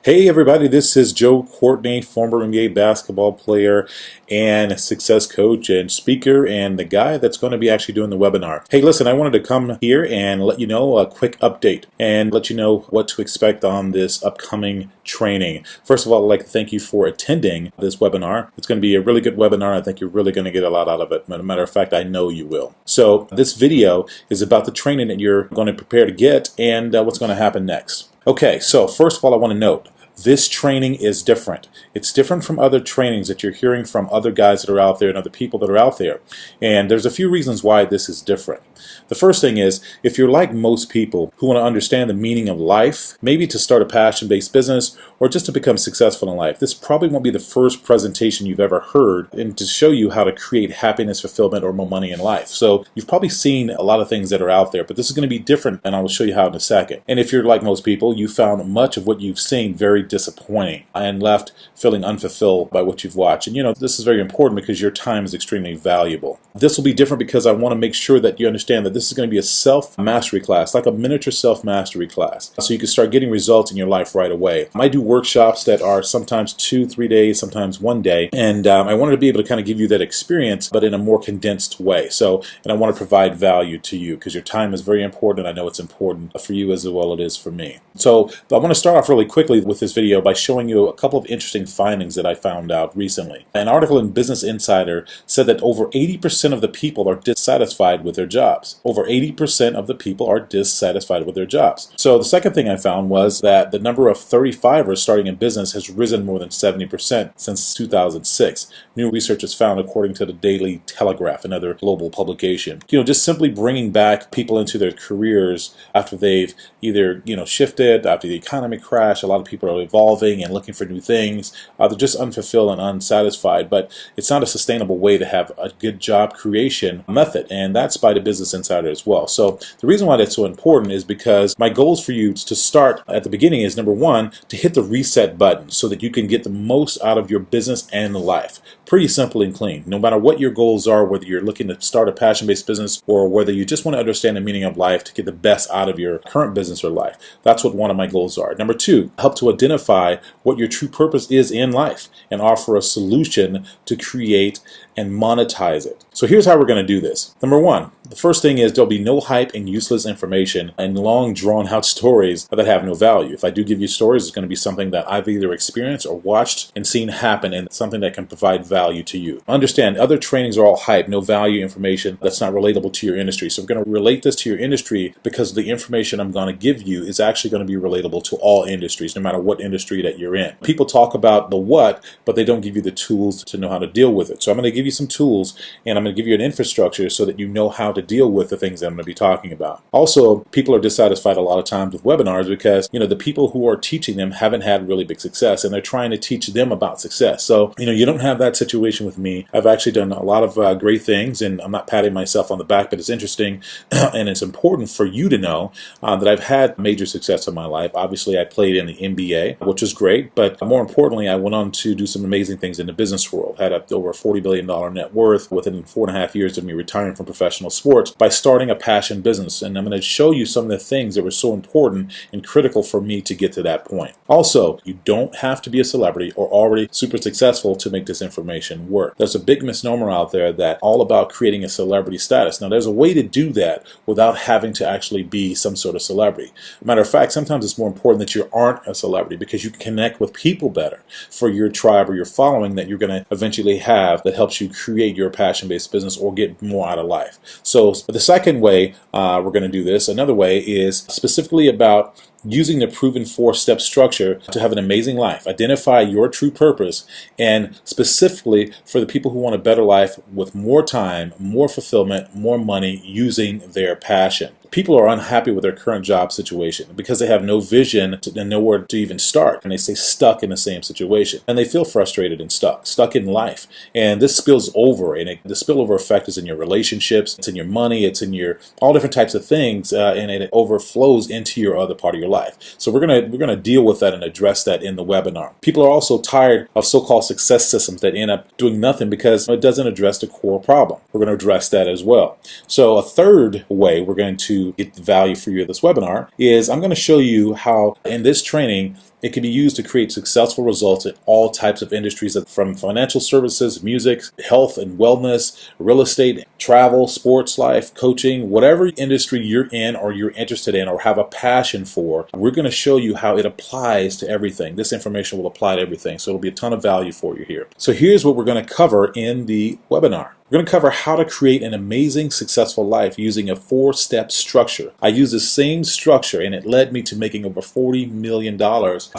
Hey everybody, this is Joe Courtney, former NBA basketball player and success coach and speaker, and the guy that's going to be actually doing the webinar. Hey, listen, I wanted to come here and let you know a quick update and let you know what to expect on this upcoming training. First of all, I'd like to thank you for attending this webinar. It's going to be a really good webinar. I think you're really going to get a lot out of it. As a matter of fact, I know you will. So this video is about the training that you're going to prepare to get and what's going to happen next. Okay, so first of all, I want to note, this training is different. It's different from other trainings that you're hearing from other guys that are out there and other people that are out there. And there's a few reasons why this is different. The first thing is, if you're like most people who want to understand the meaning of life, maybe to start a passion-based business or just to become successful in life, this probably won't be the first presentation you've ever heard and to show you how to create happiness, fulfillment, or more money in life. So you've probably seen a lot of things that are out there, but this is going to be different, and I will show you how in a second. And if you're like most people, you found much of what you've seen very disappointing and left feeling unfulfilled by what you've watched. And you know, this is very important because your time is extremely valuable. This will be different because I want to make sure that you understand that this is going to be a self-mastery class, like a miniature self-mastery class, so you can start getting results in your life right away. I do workshops that are sometimes 2-3 days, sometimes 1 day, and I wanted to be able to kind of give you that experience, but in a more condensed way. And I want to provide value to you because your time is very important, and I know it's important for you as well as it is for me. So I want to start off really quickly with this video by showing you a couple of interesting findings that I found out recently. An article in Business Insider said that over 80% of the people are dissatisfied with their jobs. Over 80% of the people are dissatisfied with their jobs. So the second thing I found was that the number of 35ers starting in business has risen more than 70% since 2006. New research is found according to the Daily Telegraph, another global publication. Just simply bringing back people into their careers after they've either, shifted, after the economy crashed. A lot of people are evolving and looking for new things. They're just unfulfilled and unsatisfied, but it's not a sustainable way to have a good job creation method, and that's by the Business Insider as well. So the reason why that's so important is because my goals for you to start at the beginning is, number one, to hit the reset button so that you can get the most out of your business and life. Pretty simple and clean. No matter what your goals are, whether you're looking to start a passion-based business or whether you just want to understand the meaning of life to get the best out of your current business or life. That's what one of my goals are. Number two, help to identify what your true purpose is in life and offer a solution to create and monetize it. So here's how we're going to do this. Number one, the first thing is there'll be no hype and useless information and long drawn out stories that have no value. If I do give you stories, it's going to be something that I've either experienced or watched and seen happen, and something that can provide value to you. Understand, other trainings are all hype, no value information that's not relatable to your industry. So we're going to relate this to your industry because the information I'm going to give you is actually going to be relatable to all industries, no matter what industry that you're in. People talk about the what, but they don't give you the tools to know how to deal with it. So I'm going to give you some tools, and I'm going to give you an infrastructure so that you know how to deal with the things that I'm going to be talking about. Also, people are dissatisfied a lot of times with webinars because, the people who are teaching them haven't had really big success, and they're trying to teach them about success. So, you don't have that situation with me. I've actually done a lot of great things, and I'm not patting myself on the back, but it's interesting and it's important for you to know that I've had major success in my life. Obviously, I played in the NBA, which was great, but more importantly, I went on to do some amazing things in the business world. Had over a $40 billion net worth within 4.5 years of me retiring from professional sports by starting a passion business. And I'm going to show you some of the things that were so important and critical for me to get to that point. Also, you don't have to be a celebrity or already super successful to make this information work. There's a big misnomer out there that all about creating a celebrity status. Now, there's a way to do that without having to actually be some sort of celebrity. Matter of fact, sometimes it's more important that you aren't a celebrity because you can connect with people better for your tribe or your following that you're going to eventually have that helps you create your passion-based business or get more out of life. So the second way we're going to do this, another way, is specifically about using the proven 4-step structure to have an amazing life. Identify your true purpose, and specifically for the people who want a better life with more time, more fulfillment, more money using their passion. People are unhappy with their current job situation because they have no vision and nowhere to even start, and they stay stuck in the same situation, and they feel frustrated and stuck in life. And this spills over, and the spillover effect is in your relationships, it's in your money, it's in your all different types of things, and it overflows into your other part of your life. So we're gonna deal with that and address that in the webinar. People are also tired of so-called success systems that end up doing nothing because it doesn't address the core problem. We're going to address that as well. So a third way we're going to get the value for you of this webinar is I'm going to show you how in this training It can be used to create successful results in all types of industries, from financial services, music, health and wellness, real estate, travel, sports life, coaching, whatever industry you're in or you're interested in or have a passion for. We're going to show you how it applies to everything. This information will apply to everything, so it'll be a ton of value for you here. So here's what we're going to cover in the webinar. We're going to cover how to create an amazing, successful life using a 4-step structure. I use the same structure, and it led me to making over $40 million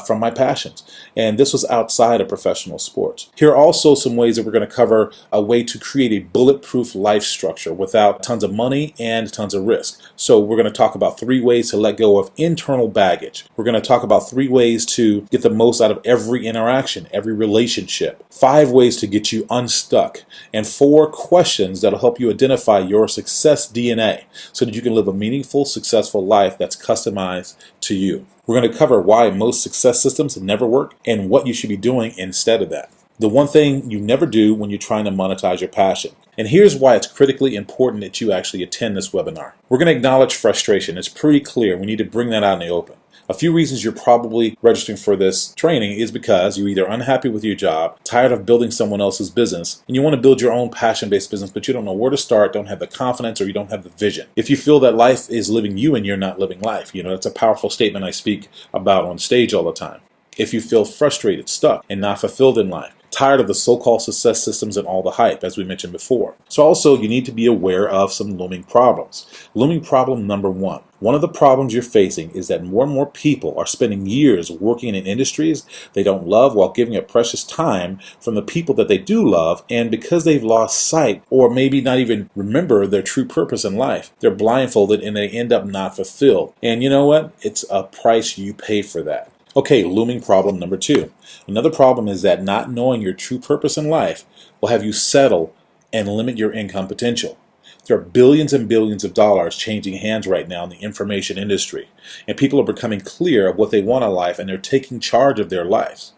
from my passions. And this was outside of professional sports. Here are also some ways that we're going to cover a way to create a bulletproof life structure without tons of money and tons of risk. So we're going to talk about 3 ways to let go of internal baggage. We're going to talk about 3 ways to get the most out of every interaction, every relationship. 5 ways to get you unstuck. And 4 questions that'll help you identify your success DNA so that you can live a meaningful, successful life that's customized to you. We're going to cover why most success systems never work and what you should be doing instead of that. The one thing you never do when you're trying to monetize your passion. And here's why it's critically important that you actually attend this webinar. We're going to acknowledge frustration. It's pretty clear. We need to bring that out in the open. A few reasons you're probably registering for this training is because you're either unhappy with your job, tired of building someone else's business, and you want to build your own passion-based business, but you don't know where to start, don't have the confidence, or you don't have the vision. If you feel that life is living you and you're not living life, that's a powerful statement I speak about on stage all the time. If you feel frustrated, stuck, and not fulfilled in life, tired of the so-called success systems and all the hype, as we mentioned before. So also, you need to be aware of some looming problems. Looming problem number 1. One of the problems you're facing is that more and more people are spending years working in industries they don't love while giving up precious time from the people that they do love, and because they've lost sight or maybe not even remember their true purpose in life, they're blindfolded and they end up not fulfilled. And you know what? It's a price you pay for that. Okay, looming problem number 2. Another problem is that not knowing your true purpose in life will have you settle and limit your income potential. There are billions and billions of dollars changing hands right now in the information industry, and people are becoming clear of what they want in life, and they're taking charge of their lives.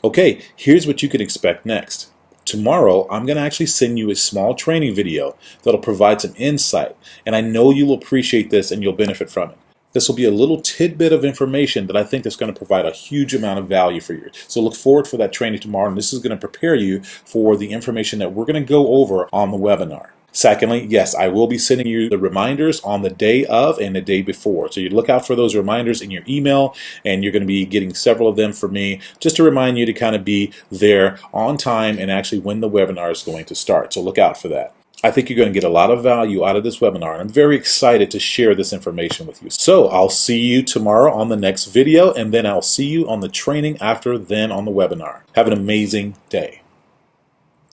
Okay, here's what you can expect next. Tomorrow, I'm going to actually send you a small training video that'll provide some insight, and I know you'll appreciate this and you'll benefit from it. This will be a little tidbit of information that I think is going to provide a huge amount of value for you. So look forward for that training tomorrow, and this is going to prepare you for the information that we're going to go over on the webinar. Secondly, yes, I will be sending you the reminders on the day of and the day before. So you look out for those reminders in your email, and you're going to be getting several of them from me just to remind you to kind of be there on time and actually when the webinar is going to start. So look out for that. I think you're going to get a lot of value out of this webinar, and I'm very excited to share this information with you. So I'll see you tomorrow on the next video, and then I'll see you on the training after, then on the webinar. Have an amazing day.